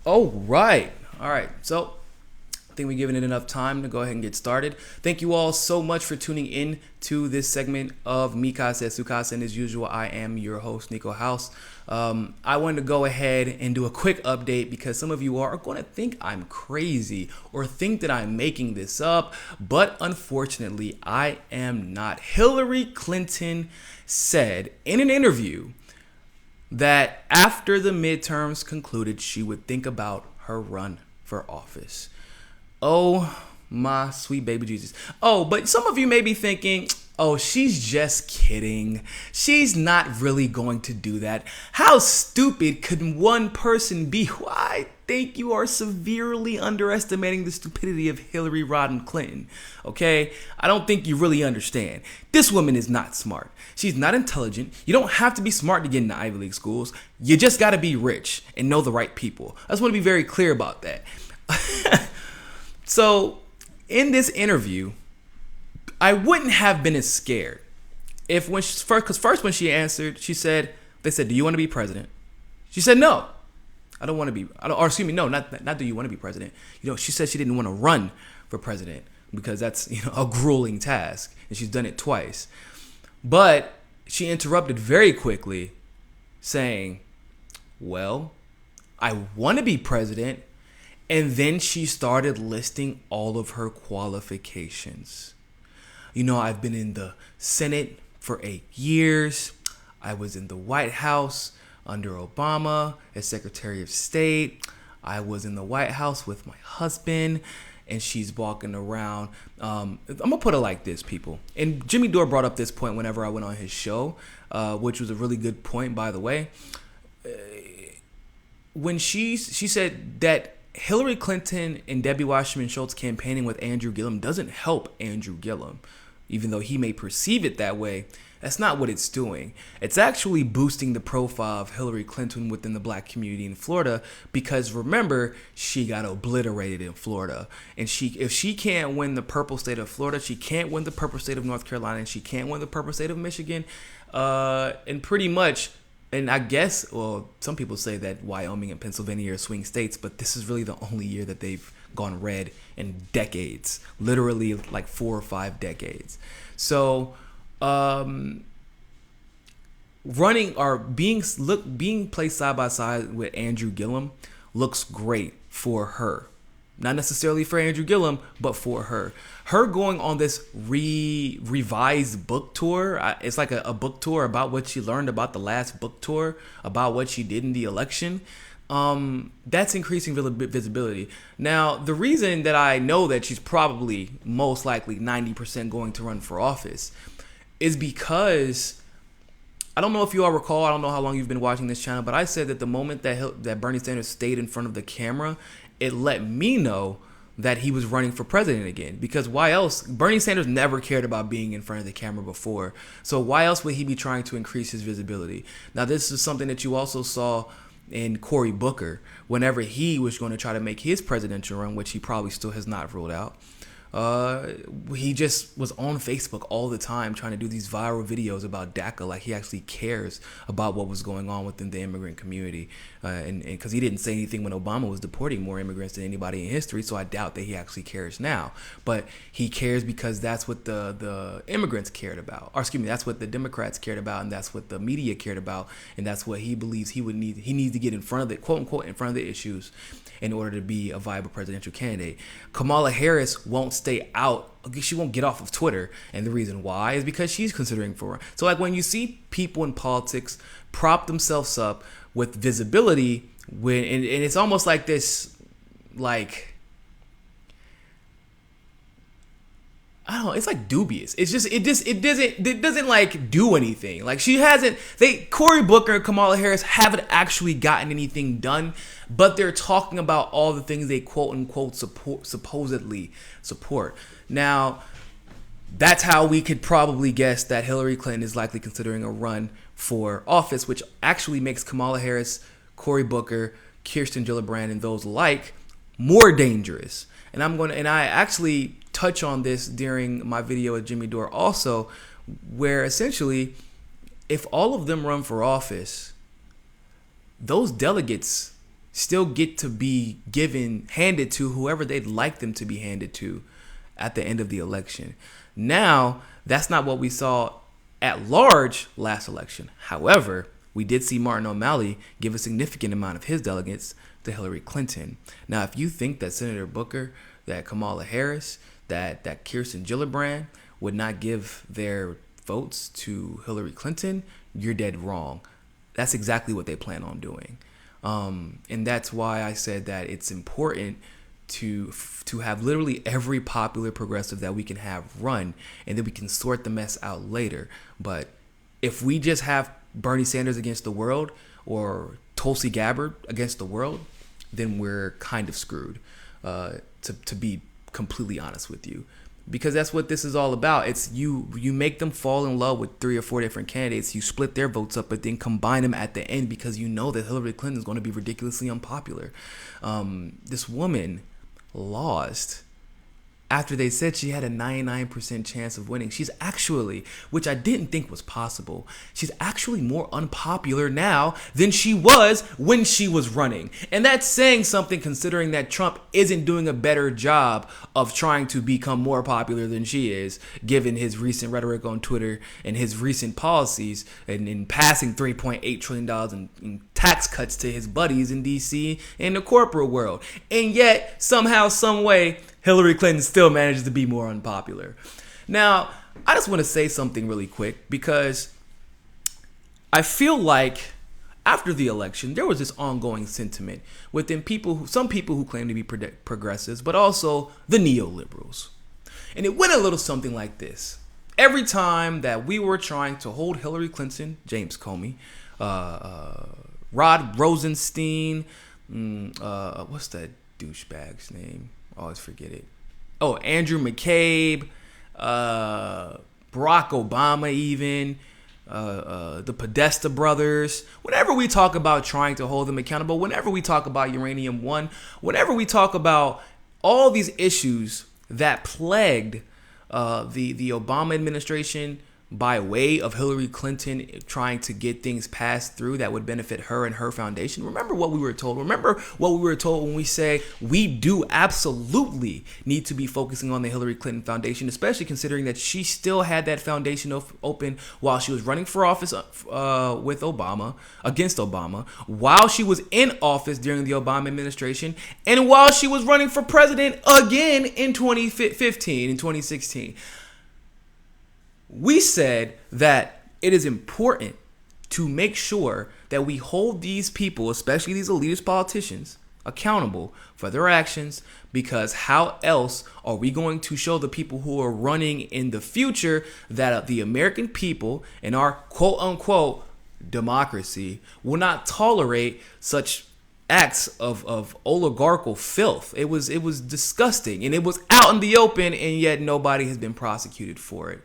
Oh, right. All right. So I think we've given it enough time to go ahead and get started. Thank you all so much for tuning in to this segment of Mikasa Sukasa. And as usual, I am your host, Niko House. I wanted to go ahead and do a quick update because some of you are going to think I'm crazy or think that I'm making this up. But unfortunately, I am not. Hillary Clinton said in an interview that after the midterms concluded, she would think about her run for office. Oh, my sweet baby Jesus. Oh, but some of you may be thinking, oh, she's just kidding. She's not really going to do that. How stupid could one person be? Well, I think you are severely underestimating the stupidity of Hillary Rodham Clinton. Okay? I don't think you really understand. This woman is not smart. She's not intelligent. You don't have to be smart to get into Ivy League schools. You just got to be rich and know the right people. I just want to be very clear about that. So, in this interview, I wouldn't have been as scared if because first when she answered, they said, do you want to be president? She said, no, I don't want to be, or excuse me, no, not do you want to be president. She said she didn't want to run for president because that's, a grueling task and she's done it twice. But she interrupted very quickly saying, well, I want to be president. And then she started listing all of her qualifications. I've been in the Senate for 8 years. I was in the White House under Obama as Secretary of State. I was in the White House with my husband. And she's walking around. I'm going to put it like this, people. And Jimmy Dore brought up this point whenever I went on his show, which was a really good point, by the way. When she said that Hillary Clinton and Debbie Wasserman Schultz campaigning with Andrew Gillum doesn't help Andrew Gillum, even though he may perceive it that way. That's not what it's doing. It's actually boosting the profile of Hillary Clinton within the black community in Florida because remember, she got obliterated in Florida. And if she can't win the purple state of Florida, she can't win the purple state of North Carolina, and she can't win the purple state of Michigan. And pretty much, and I guess, well, some people say that Wyoming and Pennsylvania are swing states, but this is really the only year that they've gone red in decades, literally like 4 or 5 decades. So, running or being placed side by side with Andrew Gillum looks great for her. Not necessarily for Andrew Gillum, but for her. Her going on this revised book tour, it's like a book tour about what she learned about the last book tour, about what she did in the election. That's increasing visibility. Now, the reason that I know that she's probably most likely 90% going to run for office is because I don't know if you all recall, I don't know how long you've been watching this channel, but I said that the moment that Bernie Sanders stayed in front of the camera, it let me know that he was running for president again. Because why else? Bernie Sanders never cared about being in front of the camera before. So why else would he be trying to increase his visibility? Now, this is something that you also saw in Cory Booker whenever he was going to try to make his presidential run, which he probably still has not ruled out. He just was on Facebook all the time trying to do these viral videos about DACA, like he actually cares about what was going on within the immigrant community. And because he didn't say anything when Obama was deporting more immigrants than anybody in history, so I doubt that he actually cares now. But he cares because that's what the immigrants cared about. Or excuse me, that's what the Democrats cared about, and that's what the media cared about, and that's what he believes he needs to get in front of the, quote unquote, in front of the issues in order to be a viable presidential candidate. Kamala Harris won't stay out. She won't get off of Twitter. And the reason why is because she's considering for. So like when you see people in politics prop themselves up with visibility, and it's almost like this, like, I don't know, it's like dubious. It doesn't like do anything. Like Cory Booker and Kamala Harris haven't actually gotten anything done, but they're talking about all the things they quote unquote supposedly support. Now, that's how we could probably guess that Hillary Clinton is likely considering a run for office, which actually makes Kamala Harris, Cory Booker, Kirsten Gillibrand, and those alike more dangerous. And I actually touch on this during my video with Jimmy Dore also, where essentially, if all of them run for office, those delegates still get to be handed to whoever they'd like them to be handed to at the end of the election. Now, that's not what we saw at large last election. However, we did see Martin O'Malley give a significant amount of his delegates to Hillary Clinton. Now, if you think that Senator Booker, that Kamala Harris, that Kirsten Gillibrand would not give their votes to Hillary Clinton, you're dead wrong. That's exactly what they plan on doing. And that's why I said that it's important to have literally every popular progressive that we can have run, and then we can sort the mess out later. But if we just have Bernie Sanders against the world or Tulsi Gabbard against the world, then we're kind of screwed, to be completely honest with you. Because that's what this is all about. It's you make them fall in love with 3 or 4 different candidates. You split their votes up, but then combine them at the end because you know that Hillary Clinton is going to be ridiculously unpopular. This woman lost after they said she had a 99% chance of winning. She's actually, which I didn't think was possible, she's actually more unpopular now than she was when she was running. And that's saying something, considering that Trump isn't doing a better job of trying to become more popular than she is, given his recent rhetoric on Twitter and his recent policies and in passing $3.8 trillion in tax cuts to his buddies in DC and the corporate world. And yet, somehow, some way, Hillary Clinton still manages to be more unpopular. Now, I just want to say something really quick, because I feel like after the election, there was this ongoing sentiment within some people who claim to be progressives, but also the neoliberals. And it went a little something like this. Every time that we were trying to hold Hillary Clinton, James Comey, Rod Rosenstein, what's that douchebag's name? I always forget it. Oh, Andrew McCabe, Barack Obama, even the Podesta brothers. Whenever we talk about trying to hold them accountable, whenever we talk about Uranium One, whenever we talk about all these issues that plagued the Obama administration by way of Hillary Clinton trying to get things passed through that would benefit her and her foundation. Remember what we were told. Remember what we were told when we say we do absolutely need to be focusing on the Hillary Clinton Foundation, especially considering that she still had that foundation open while she was running for office with Obama, against Obama, while she was in office during the Obama administration, and while she was running for president again in 2015 and 2016. We said that it is important to make sure that we hold these people, especially these elitist politicians, accountable for their actions, because how else are we going to show the people who are running in the future that the American people and our quote unquote democracy will not tolerate such acts of oligarchical filth? It was disgusting, and it was out in the open, and yet nobody has been prosecuted for it.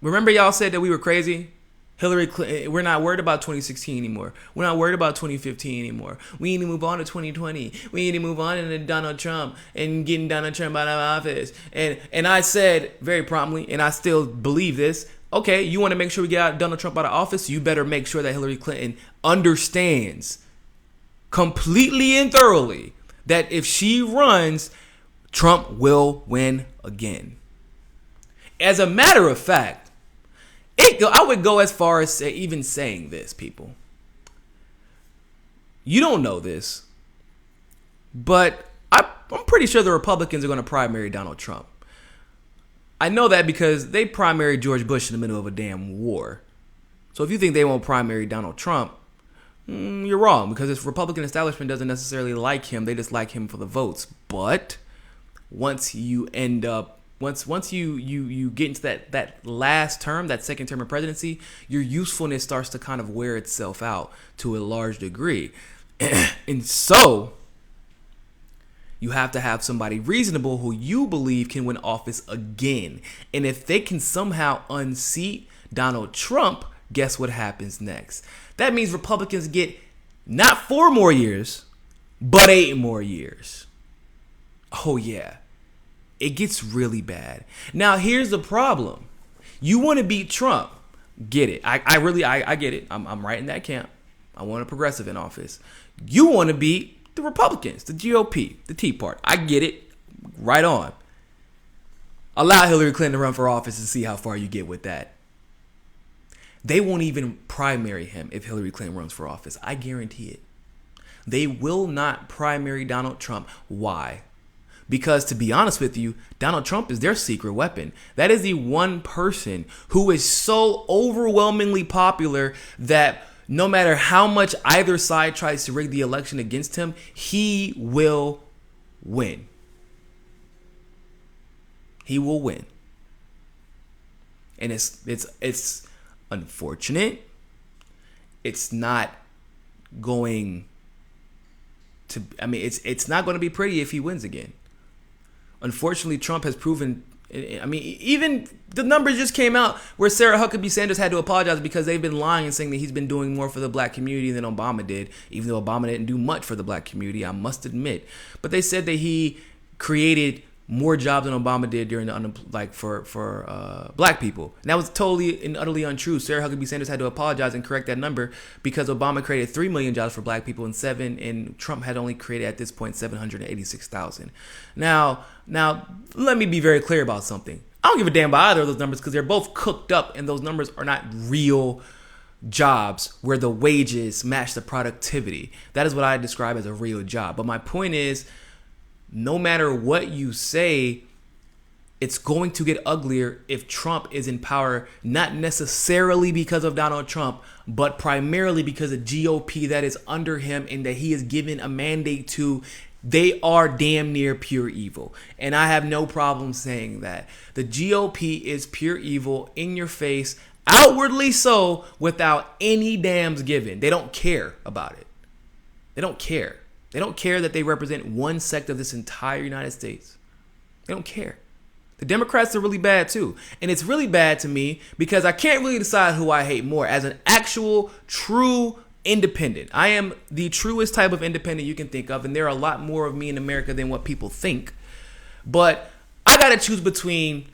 Remember y'all said that we were crazy? Hillary Clinton, we're not worried about 2016 anymore. We're not worried about 2015 anymore. We need to move on to 2020. We need to move on into Donald Trump and getting Donald Trump out of office. And I said very promptly, and I still believe this, okay, you want to make sure we get Donald Trump out of office? You better make sure that Hillary Clinton understands completely and thoroughly that if she runs, Trump will win again. As a matter of fact, I would go as far as even saying this, people. You don't know this, but I'm pretty sure the Republicans are going to primary Donald Trump. I know that because they primaried George Bush in the middle of a damn war. So if you think they won't primary Donald Trump, you're wrong, because this Republican establishment doesn't necessarily like him. They just like him for the votes. But once you get into that last term, that second term of presidency, your usefulness starts to kind of wear itself out to a large degree. And so you have to have somebody reasonable who you believe can win office again. And if they can somehow unseat Donald Trump, guess what happens next? That means Republicans get not 4 more years, but 8 more years. Oh yeah. It gets really bad. Now, here's the problem. You want to beat Trump. Get it. I get it. I'm right in that camp. I want a progressive in office. You want to beat the Republicans, the GOP, the Tea Party. I get it. Right on. Allow Hillary Clinton to run for office and see how far you get with that. They won't even primary him if Hillary Clinton runs for office. I guarantee it. They will not primary Donald Trump. Why? Because, to be honest with you, Donald Trump is their secret weapon. That is the one person who is so overwhelmingly popular that no matter how much either side tries to rig the election against him, he will win. He will win. And it's unfortunate. It's not going to, it's not going to be pretty if he wins again. Unfortunately, Trump has proven, even the numbers just came out where Sarah Huckabee Sanders had to apologize because they've been lying and saying that he's been doing more for the black community than Obama did, even though Obama didn't do much for the black community, I must admit. But they said that he created more jobs than Obama did during the for black people. And that was totally and utterly untrue. Sarah Huckabee Sanders had to apologize and correct that number because Obama created 3 million jobs for black people and Trump had only created at this point 786,000. Now let me be very clear about something. I don't give a damn about either of those numbers because they're both cooked up and those numbers are not real jobs where the wages match the productivity. That is what I describe as a real job. But my point is, no matter what you say, it's going to get uglier if Trump is in power, not necessarily because of Donald Trump, but primarily because of GOP that is under him and that he is given a mandate to. They are damn near pure evil. And I have no problem saying that. The GOP is pure evil in your face, outwardly so, without any damns given. They don't care about it. They don't care. They don't care that they represent one sect of this entire United States. They don't care. The Democrats are really bad too. And it's really bad to me because I can't really decide who I hate more as an actual true independent. I am the truest type of independent you can think of. And there are a lot more of me in America than what people think. But I got to choose between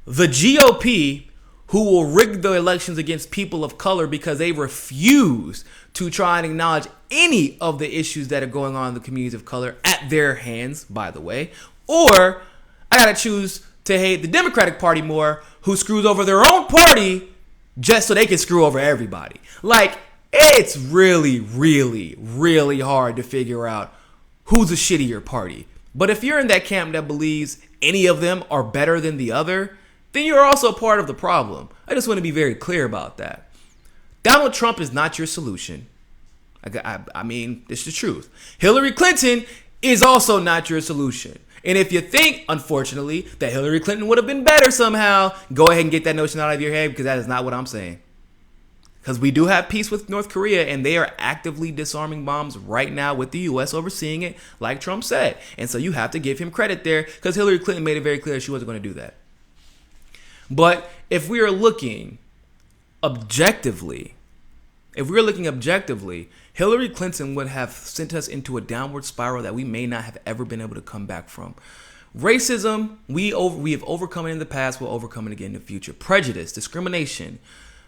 the GOP, who will rig the elections against people of color because they refuse to try and acknowledge any of the issues that are going on in the communities of color at their hands, by the way. Or I got to choose to hate the Democratic Party more, who screws over their own party just so they can screw over everybody. Like, it's really, really, really hard to figure out who's a shittier party. But if you're in that camp that believes any of them are better than the other, then you're also part of the problem. I just want to be very clear about that. Donald Trump is not your solution. I mean, it's the truth. Hillary Clinton is also not your solution. And if you think, unfortunately, that Hillary Clinton would have been better somehow, go ahead and get that notion out of your head because that is not what I'm saying. Because we do have peace with North Korea and they are actively disarming bombs right now with the U.S. overseeing it, like Trump said. And so you have to give him credit there because Hillary Clinton made it very clear she wasn't going to do that. But if we are looking objectively, Hillary Clinton would have sent us into a downward spiral that we may not have ever been able to come back from. Racism, we have overcome it in the past, we'll overcome it again in the future. Prejudice, discrimination,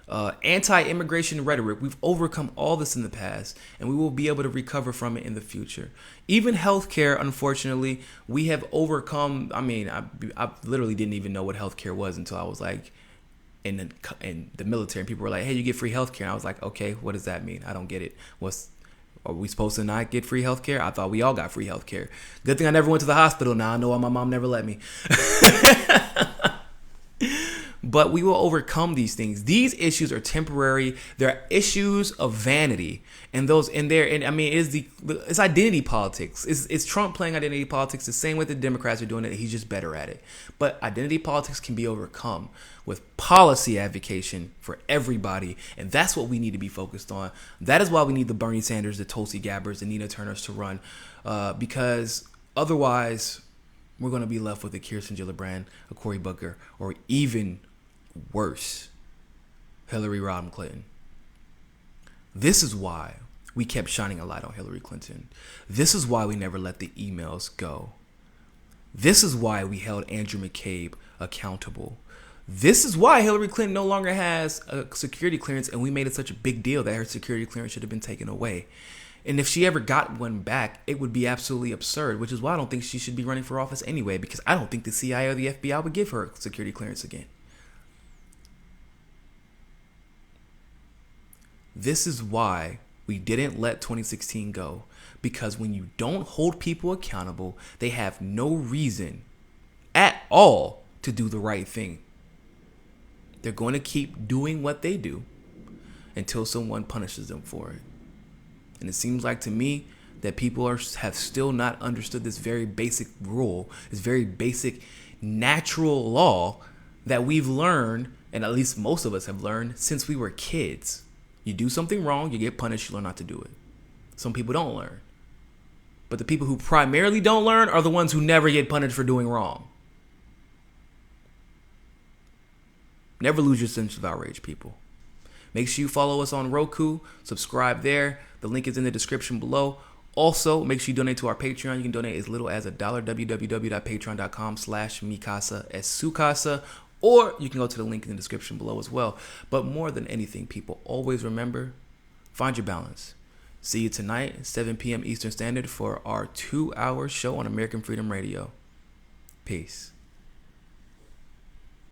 anti-immigration rhetoric, we've overcome all this in the past, and we will be able to recover from it in the future. Even healthcare, unfortunately, we have overcome. I mean, I literally didn't even know what healthcare was until I was like in the military, and people were like, "Hey, you get free healthcare." And I was like, "Okay, what does that mean? I don't get it. Are we supposed to not get free healthcare? I thought we all got free healthcare. Good thing I never went to the hospital. Now I know why my mom never let me." But we will overcome these things. These issues are temporary. They're issues of vanity, and it's identity politics. It's Trump playing identity politics the same way the Democrats are doing it. He's just better at it. But identity politics can be overcome with policy advocacy for everybody, and that's what we need to be focused on. That is why we need the Bernie Sanders, the Tulsi Gabbards, the Nina Turners to run, because otherwise we're going to be left with a Kirsten Gillibrand, a Cory Booker, or even worse, Hillary Rodham Clinton. This is why we kept shining a light on Hillary Clinton. This is why we never let the emails go. This is why we held Andrew McCabe accountable. This is why Hillary Clinton no longer has a security clearance, and we made it such a big deal that her security clearance should have been taken away. And if she ever got one back, it would be absolutely absurd, which is why I don't think she should be running for office anyway, because I don't think the CIA or the FBI would give her security clearance again. This is why we didn't let 2016 go, because when you don't hold people accountable, they have no reason at all to do the right thing. They're going to keep doing what they do until someone punishes them for it. And it seems like to me that people have still not understood this very basic rule, this very basic natural law that we've learned, and at least most of us have learned since we were kids. You do something wrong, you get punished, you learn not to do it. Some people don't learn. But the people who primarily don't learn are the ones who never get punished for doing wrong. Never lose your sense of outrage, people. Make sure you follow us on Roku, subscribe there. The link is in the description below. Also, make sure you donate to our Patreon. You can donate as little as $1, www.patreon.com/mikasa, or you can go to the link in the description below as well. But more than anything, people, always remember, find your balance. See you tonight, 7 p.m. Eastern Standard, for our 2-hour show on American Freedom Radio. Peace.